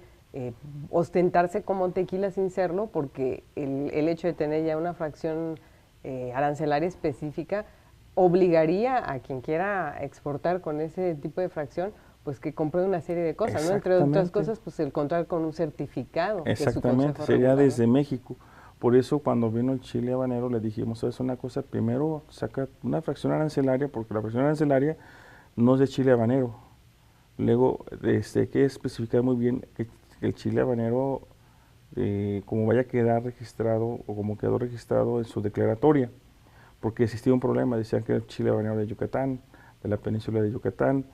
ostentarse como tequila sin serlo, porque el hecho de tener ya una fracción arancelaria específica obligaría a quien quiera exportar con ese tipo de fracción, pues que compre una serie de cosas, ¿no? Entre otras cosas, pues el contar con un certificado. Exactamente, sería desde México. Por eso cuando vino el chile habanero le dijimos, ¿sabes una cosa? Primero saca una fracción arancelaria, porque la fracción arancelaria no es de chile habanero. Luego, hay que especificar muy bien que el chile habanero, como vaya a quedar registrado o como quedó registrado en su declaratoria, porque existía un problema, decían que era el chile habanero de Yucatán, de la península de Yucatán,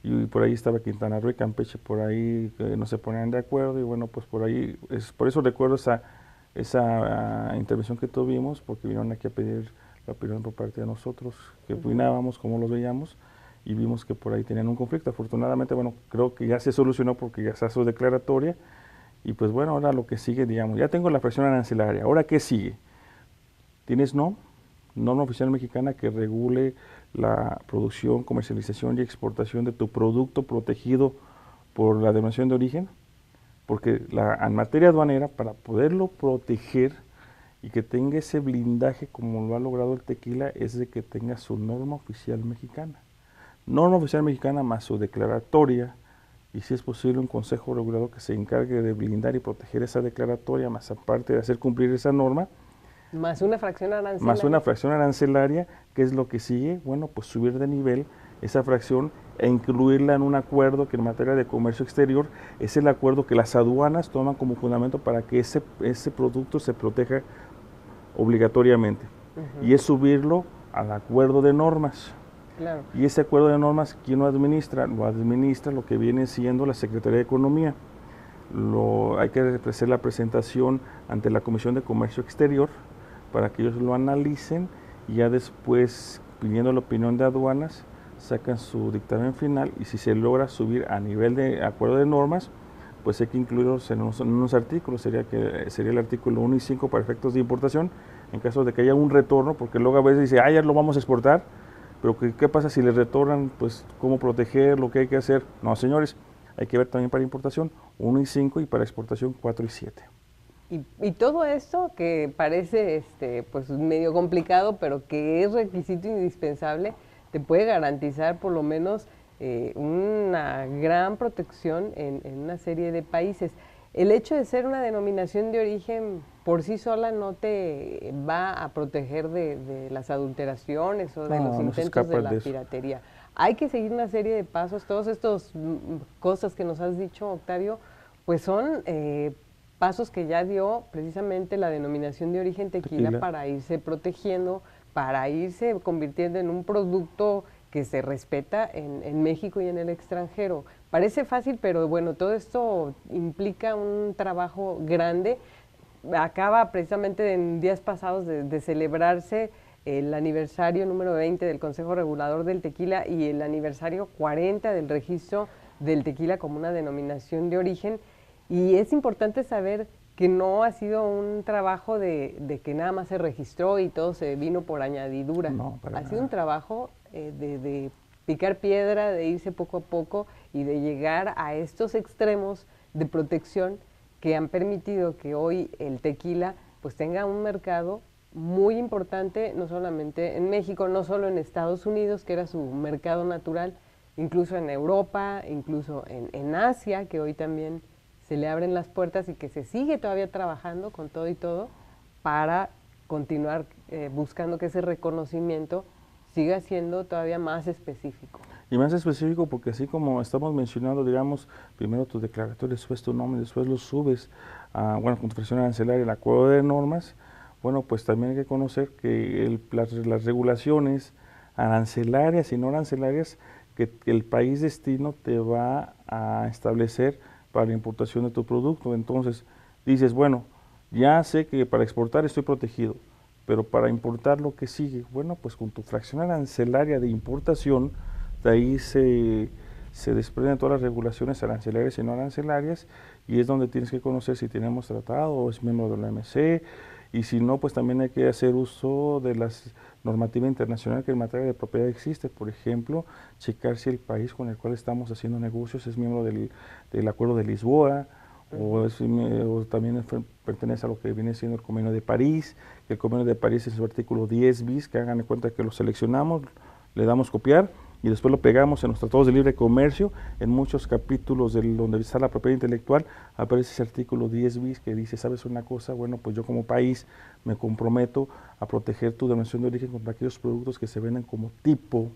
y por ahí estaba Quintana Roo y Campeche, por ahí no se ponían de acuerdo, y bueno, pues por ahí, por eso recuerdo esa intervención que tuvimos, porque vinieron aquí a pedir la opinión por parte de nosotros, que opinábamos, cómo los veíamos, y vimos que por ahí tenían un conflicto. Afortunadamente, bueno, creo que ya se solucionó porque ya está su declaratoria, y pues bueno, ahora lo que sigue, digamos, ya tengo la fracción arancelaria, ¿ahora qué sigue? ¿Tienes norma oficial mexicana que regule la producción, comercialización y exportación de tu producto protegido por la denominación de origen? Porque en materia aduanera, para poderlo proteger y que tenga ese blindaje como lo ha logrado el tequila, es de que tenga su norma oficial mexicana. Norma oficial mexicana más su declaratoria, y si es posible un consejo regulador que se encargue de blindar y proteger esa declaratoria, más aparte de hacer cumplir esa norma. Más una fracción arancelaria. Más una fracción arancelaria, ¿qué es lo que sigue? Bueno, pues subir de nivel esa fracción e incluirla en un acuerdo que en materia de comercio exterior es el acuerdo que las aduanas toman como fundamento para que ese producto se proteja obligatoriamente. Y es subirlo al acuerdo de normas. Claro. Y ese acuerdo de normas, ¿quién lo administra? Lo administra lo que viene siendo la Secretaría de Economía. Hay que hacer la presentación ante la Comisión de Comercio Exterior para que ellos lo analicen, y ya después, pidiendo la opinión de aduanas, sacan su dictamen final, y si se logra subir a nivel de acuerdo de normas, pues hay que incluirlos en unos artículos, sería el artículo 1 y 5 para efectos de importación, en caso de que haya un retorno, porque luego a veces dice, ya lo vamos a exportar, pero ¿qué pasa si les retornan? Pues cómo proteger, lo que hay que hacer. No, señores, hay que ver también para importación 1 y 5 y para exportación 4 y 7. Y todo esto que parece pues medio complicado, pero que es requisito indispensable, te puede garantizar por lo menos una gran protección en una serie de países. El hecho de ser una denominación de origen por sí sola no te va a proteger de las adulteraciones o de los intentos de la piratería. Hay que seguir una serie de pasos. Todos estos cosas que nos has dicho, Octavio, pues son pasos que ya dio precisamente la denominación de origen tequila para irse protegiendo, para irse convirtiendo en un producto que se respeta en México y en el extranjero. Parece fácil, pero bueno, todo esto implica un trabajo grande. Acaba precisamente en días pasados de celebrarse el aniversario número 20 del Consejo Regulador del Tequila y el aniversario 40 del registro del tequila como una denominación de origen. Y es importante saber que no ha sido un trabajo de que nada más se registró y todo se vino por añadidura. No, ha sido un trabajo de picar piedra, de irse poco a poco y de llegar a estos extremos de protección que han permitido que hoy el tequila pues tenga un mercado muy importante, no solamente en México, no solo en Estados Unidos, que era su mercado natural, incluso en Europa, incluso en Asia, que hoy también se le abren las puertas y que se sigue todavía trabajando con todo y todo para continuar buscando que ese reconocimiento siga siendo todavía más específico. Y más específico porque así como estamos mencionando, digamos, primero tu declaratorio, después tu nombre, después lo subes a, bueno, con tu fracción arancelaria, el acuerdo de normas, bueno, pues también hay que conocer que las regulaciones arancelarias y no arancelarias que el país destino te va a establecer para la importación de tu producto. Entonces, dices, bueno, ya sé que para exportar estoy protegido, pero para importar lo que sigue, bueno, pues con tu fracción arancelaria de importación, de ahí se desprenden todas las regulaciones arancelarias y no arancelarias, y es donde tienes que conocer si tenemos tratado o es miembro de la OMC, y si no, pues también hay que hacer uso de la normativa internacional que en materia de propiedad existe. Por ejemplo, checar si el país con el cual estamos haciendo negocios es miembro del Acuerdo de Lisboa, o también pertenece a lo que viene siendo el Convenio de París, que el Convenio de París en su artículo 10 bis, que hagan de cuenta que lo seleccionamos, le damos copiar y después lo pegamos en los tratados de libre comercio. En muchos capítulos donde está la propiedad intelectual aparece ese artículo 10 bis que dice, ¿sabes una cosa? Bueno, pues yo como país me comprometo a proteger tu denominación de origen contra aquellos productos que se venden como tipo,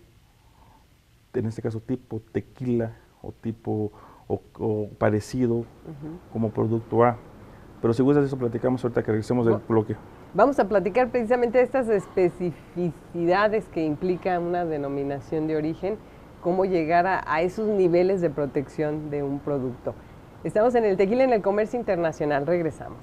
en este caso tipo tequila o tipo o parecido como producto A. Pero si gustas de eso platicamos ahorita que regresemos del bloque. Vamos a platicar precisamente de estas especificidades que implica una denominación de origen, cómo llegar a esos niveles de protección de un producto. Estamos en el Tequila en el Comercio Internacional, regresamos.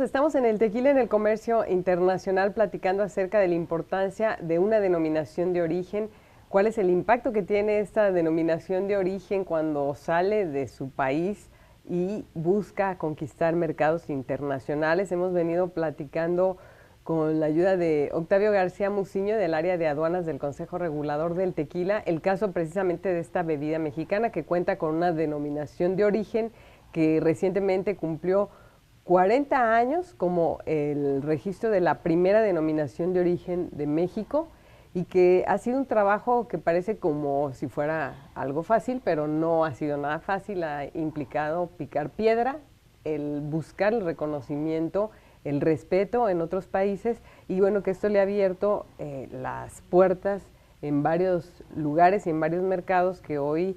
Estamos en el Tequila en el Comercio Internacional platicando acerca de la importancia de una denominación de origen, cuál es el impacto que tiene esta denominación de origen cuando sale de su país y busca conquistar mercados internacionales. Hemos venido platicando con la ayuda de Octavio García Muciño del área de aduanas del Consejo Regulador del Tequila, el caso precisamente de esta bebida mexicana que cuenta con una denominación de origen que recientemente cumplió 40 años como el registro de la primera denominación de origen de México, y que ha sido un trabajo que parece como si fuera algo fácil, pero no ha sido nada fácil. Ha implicado picar piedra, el buscar el reconocimiento, el respeto en otros países, y bueno, que esto le ha abierto las puertas en varios lugares y en varios mercados que hoy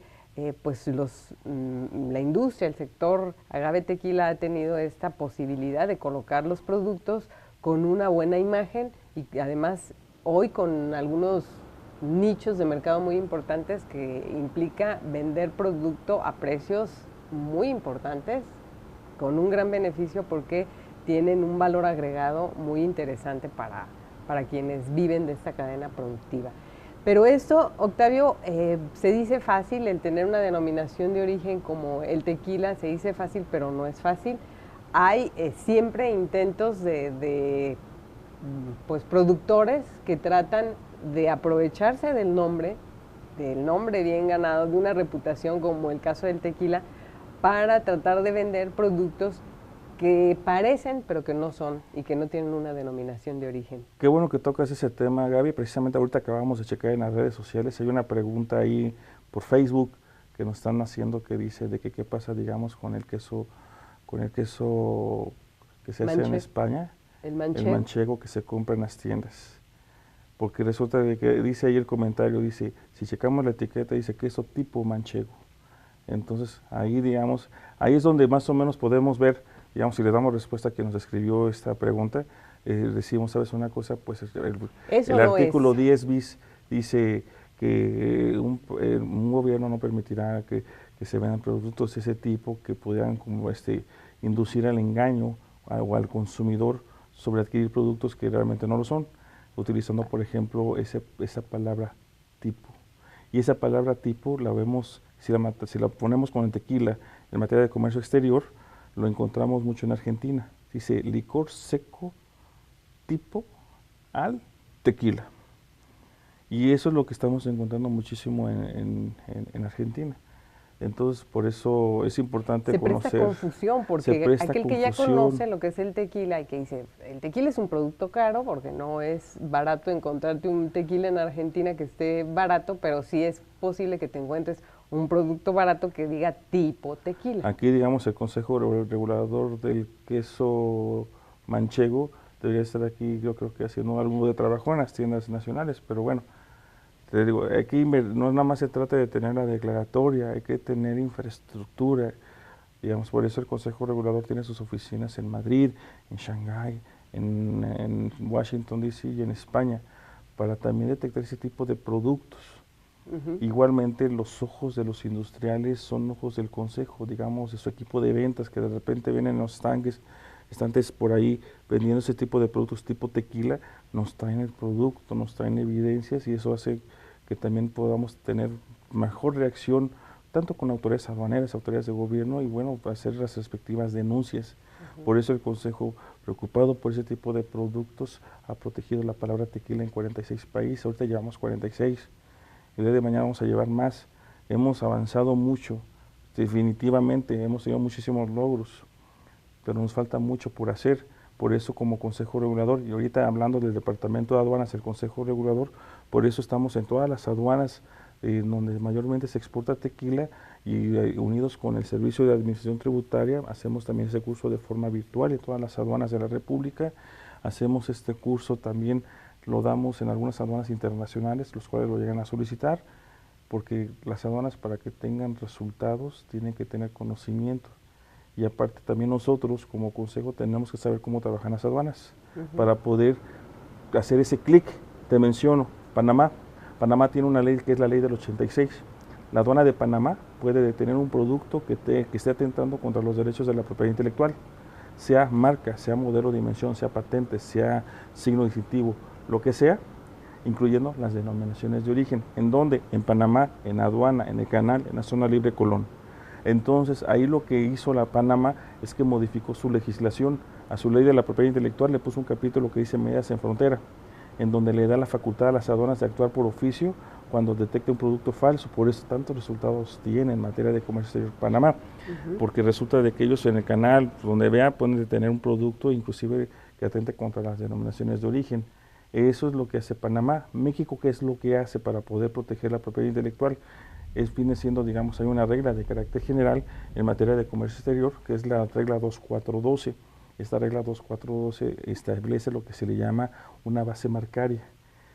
pues la industria, el sector agave tequila ha tenido esta posibilidad de colocar los productos con una buena imagen y además hoy con algunos nichos de mercado muy importantes que implica vender producto a precios muy importantes, con un gran beneficio porque tienen un valor agregado muy interesante para quienes viven de esta cadena productiva. Pero esto, Octavio, se dice fácil, el tener una denominación de origen como el tequila, se dice fácil, pero no es fácil. Hay siempre intentos de pues productores que tratan de aprovecharse del nombre bien ganado, de una reputación como el caso del tequila, para tratar de vender productos que parecen pero que no son y que no tienen una denominación de origen. Qué bueno que tocas ese tema, Gaby. Precisamente ahorita acabamos de checar en las redes sociales, hay una pregunta ahí por Facebook que nos están haciendo que dice de que qué pasa, digamos, con el queso que se hace en España. El manchego que se compra en las tiendas. Porque resulta de que dice ahí el comentario, dice, si checamos la etiqueta, dice queso tipo manchego. Entonces, ahí, digamos, ahí es donde más o menos podemos ver, digamos, si le damos respuesta a quien nos escribió esta pregunta, decimos, ¿sabes una cosa? Pues el artículo 10 bis dice que un gobierno no permitirá que se vendan productos de ese tipo que pudieran como inducir al engaño o al consumidor sobre adquirir productos que realmente no lo son, utilizando, por ejemplo, esa palabra tipo. Y esa palabra tipo la vemos, si la ponemos con el tequila en materia de comercio exterior, lo encontramos mucho en Argentina. Dice licor seco tipo al tequila. Y eso es lo que estamos encontrando muchísimo en Argentina. Entonces, por eso es importante conocer. Se presta confusión, porque aquel que ya conoce lo que es el tequila y que dice, el tequila es un producto caro, porque no es barato encontrarte un tequila en Argentina que esté barato, pero sí es posible que te encuentres un producto barato que diga tipo tequila. Aquí, digamos, el Consejo Regulador del Queso Manchego debería estar aquí, yo creo que haciendo algo de trabajo en las tiendas nacionales, pero bueno, te digo, aquí no nada más se trata de tener la declaratoria, hay que tener infraestructura, digamos, por eso el Consejo Regulador tiene sus oficinas en Madrid, en Shanghái, en Washington DC y en España, para también detectar ese tipo de productos. Igualmente los ojos de los industriales son ojos del consejo, digamos, de su equipo de ventas que de repente vienen en los estantes por ahí vendiendo ese tipo de productos tipo tequila, nos traen el producto, nos traen evidencias y eso hace que también podamos tener mejor reacción tanto con autoridades aduaneras, autoridades de gobierno y bueno, hacer las respectivas denuncias. Por eso el consejo, preocupado por ese tipo de productos, ha protegido la palabra tequila en 46 países, ahorita llevamos 46. El día de mañana vamos a llevar más. Hemos avanzado mucho, definitivamente, hemos tenido muchísimos logros, pero nos falta mucho por hacer. Por eso como Consejo Regulador, y ahorita hablando del Departamento de Aduanas, el Consejo Regulador, por eso estamos en todas las aduanas donde mayormente se exporta tequila y unidos con el Servicio de Administración Tributaria, hacemos también ese curso de forma virtual en todas las aduanas de la República. Hacemos este curso también, lo damos en algunas aduanas internacionales, los cuales lo llegan a solicitar, porque las aduanas para que tengan resultados tienen que tener conocimiento. Y aparte también nosotros como consejo tenemos que saber cómo trabajan las aduanas para poder hacer ese clic. Te menciono, Panamá. Panamá tiene una ley que es la ley del 86. La aduana de Panamá puede detener un producto que esté atentando contra los derechos de la propiedad intelectual, sea marca, sea modelo, dimensión, sea patente, sea signo distintivo, lo que sea, incluyendo las denominaciones de origen. ¿En dónde? En Panamá, en aduana, en el canal, en la zona libre Colón. Entonces, ahí lo que hizo la Panamá es que modificó su legislación. A su ley de la propiedad intelectual le puso un capítulo que dice medidas en frontera, en donde le da la facultad a las aduanas de actuar por oficio cuando detecte un producto falso. Por eso tantos resultados tiene en materia de comercio exterior Panamá, porque resulta de que ellos en el canal, donde vea, pueden detener un producto, inclusive que atente contra las denominaciones de origen. Eso es lo que hace Panamá. México, ¿qué es lo que hace para poder proteger la propiedad intelectual? Viene siendo, digamos, hay una regla de carácter general en materia de comercio exterior, que es la regla 2412. Esta regla 2412 establece lo que se le llama una base marcaria,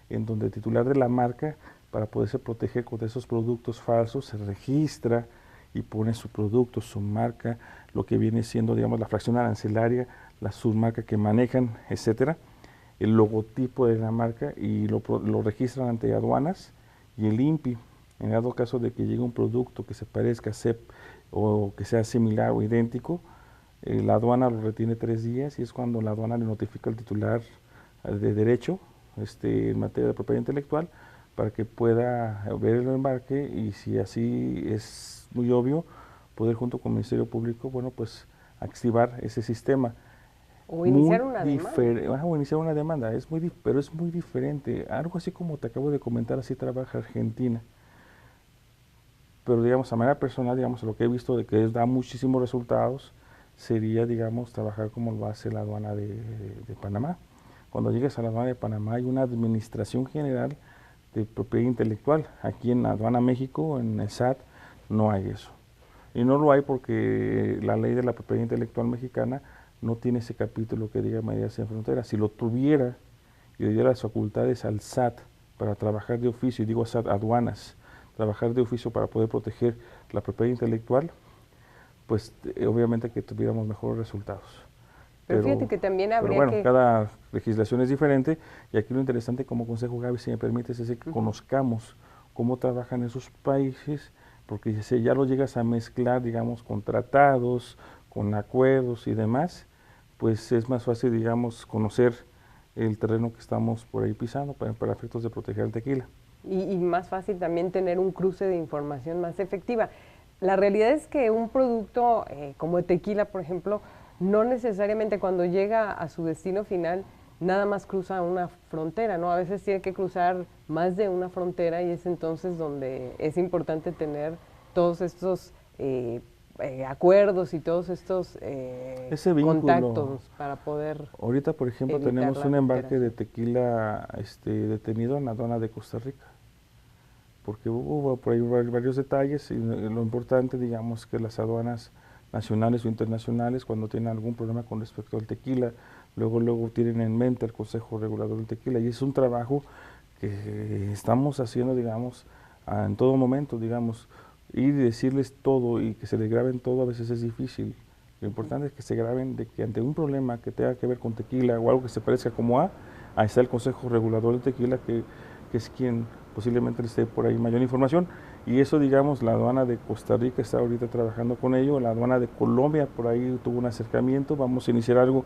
en donde el titular de la marca, para poderse proteger contra esos productos falsos, se registra y pone su producto, su marca, lo que viene siendo, digamos, la fracción arancelaria, la submarca que manejan, etcétera, el logotipo de la marca y lo registran ante aduanas y el INPI. En dado caso de que llegue un producto que se parezca a CEP o que sea similar o idéntico, la aduana lo retiene 3 días y es cuando la aduana le notifica al titular de derecho en materia de propiedad intelectual para que pueda ver el embarque y si así es muy obvio, poder junto con el Ministerio Público, bueno, pues activar ese sistema. O iniciar una demanda. O iniciar una demanda, pero es muy diferente. Algo así como te acabo de comentar, así trabaja Argentina. Pero digamos, a manera personal, digamos, lo que he visto de que da muchísimos resultados sería, digamos, trabajar como lo hace la aduana de Panamá. Cuando llegues a la aduana de Panamá hay una administración general de propiedad intelectual. Aquí en la aduana México, en el SAT, no hay eso. Y no lo hay porque la ley de la propiedad intelectual mexicana no tiene ese capítulo que diga medidas en frontera. Si lo tuviera y le diera las facultades al SAT para trabajar de oficio, y digo SAT, aduanas, trabajar de oficio para poder proteger la propiedad intelectual, pues obviamente que tuviéramos mejores resultados. Pero fíjate que también habría bueno, cada legislación es diferente y aquí lo interesante como consejo, Gaby, si me permites, es que conozcamos cómo trabajan esos países, porque si ya lo llegas a mezclar, digamos, con tratados, con acuerdos y demás, pues es más fácil, digamos, conocer el terreno que estamos por ahí pisando para efectos de proteger el tequila. Y más fácil también tener un cruce de información más efectiva. La realidad es que un producto como el tequila, por ejemplo, no necesariamente cuando llega a su destino final nada más cruza una frontera, ¿no? A veces tiene que cruzar más de una frontera y es entonces donde es importante tener todos estos acuerdos y todos estos contactos para poder. Ahorita, por ejemplo, tenemos un embarque de tequila detenido en la aduana de Costa Rica, porque hubo por ahí varios detalles y lo importante, digamos, que las aduanas nacionales o internacionales cuando tienen algún problema con respecto al tequila. Luego tienen en mente el Consejo Regulador del Tequila y es un trabajo que estamos haciendo, digamos, en todo momento, digamos, ir y decirles todo y que se les graben todo a veces es difícil. Lo importante es que se graben de que ante un problema que tenga que ver con tequila o algo que se parezca como ahí está el Consejo Regulador del Tequila que es quien posiblemente les dé por ahí mayor información. Y eso, digamos, la aduana de Costa Rica está ahorita trabajando con ello, la aduana de Colombia por ahí tuvo un acercamiento, vamos a iniciar algo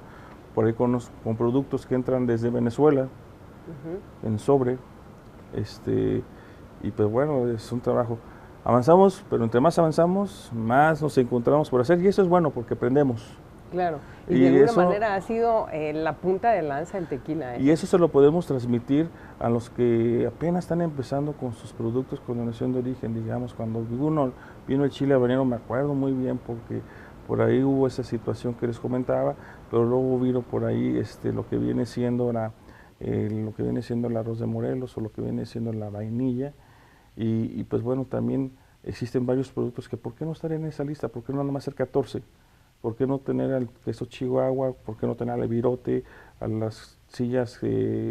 por ahí con productos que entran desde Venezuela, en sobre, y pues bueno, es un trabajo. Avanzamos, pero entre más avanzamos, más nos encontramos por hacer, y eso es bueno porque aprendemos. Claro, y de alguna manera ha sido la punta de lanza el tequila. Y eso se lo podemos transmitir a los que apenas están empezando con sus productos con denominación de origen, digamos, cuando vino el chile habanero, me acuerdo muy bien porque por ahí hubo esa situación que les comentaba, pero luego vino por ahí lo que viene siendo lo que viene siendo el arroz de Morelos o lo que viene siendo la vainilla, y pues bueno, también existen varios productos que ¿por qué no estar en esa lista? ¿Por qué no nada más ser 14? ¿Por qué no tener al queso Chihuahua? ¿Por qué no tener al virote, a las sillas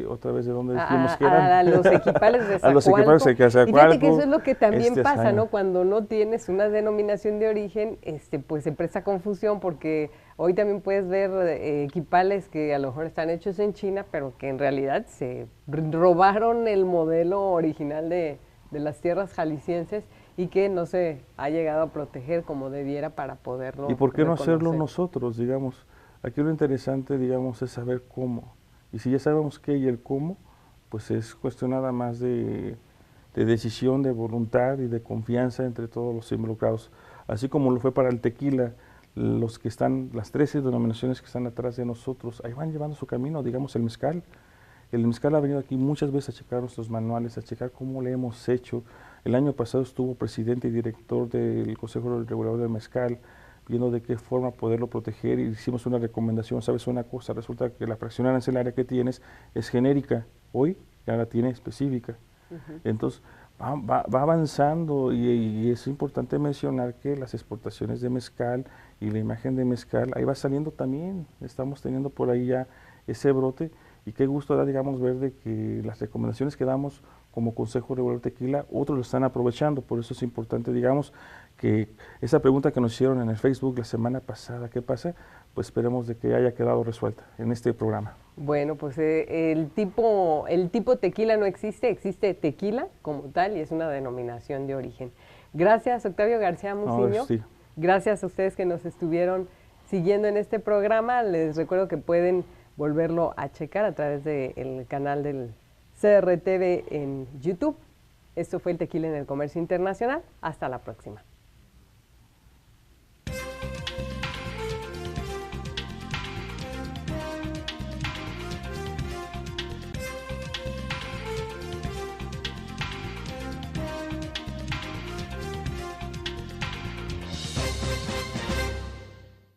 otra vez de donde dijimos que eran? A los equipales de Zacualco. A los equipales de Zacualco. Y fíjate que eso es lo que también pasa, ¿no? Cuando no tienes una denominación de origen, pues se presta confusión porque hoy también puedes ver equipales que a lo mejor están hechos en China, pero que en realidad se robaron el modelo original de las tierras jaliscienses y que no se ha llegado a proteger como debiera para poderlo ¿Y por qué no reconocer? hacerlo nosotros, digamos? Aquí lo interesante, digamos, es saber cómo. Y si ya sabemos qué y el cómo, pues es cuestión nada más de decisión, de voluntad y de confianza entre todos los involucrados. Así como lo fue para el tequila, los que están, las 13 denominaciones que están atrás de nosotros, ahí van llevando su camino, digamos el mezcal. El mezcal ha venido aquí muchas veces a checar nuestros manuales, a checar cómo le hemos hecho. El año pasado estuvo presidente y director del Consejo Regulador del Mezcal, viendo de qué forma poderlo proteger, y hicimos una recomendación. ¿Sabes una cosa? Resulta que la fracción arancelaria que tienes es genérica, hoy ya la tiene específica. Entonces va avanzando, y es importante mencionar que las exportaciones de mezcal y la imagen de mezcal, ahí va saliendo también, estamos teniendo por ahí ya ese brote, y qué gusto da, digamos, ver de que las recomendaciones que damos como Consejo Regulador de Tequila, otros lo están aprovechando. Por eso es importante, digamos, que esa pregunta que nos hicieron en el Facebook la semana pasada, ¿qué pasa? Pues esperemos de que haya quedado resuelta en este programa. Bueno, pues el tipo tequila no existe, existe tequila como tal y es una denominación de origen. Gracias, Octavio García Muciño. Sí. Gracias a ustedes que nos estuvieron siguiendo en este programa. Les recuerdo que pueden volverlo a checar a través del canal del CRTV en YouTube. Esto fue el Tequila en el Comercio Internacional. Hasta la próxima.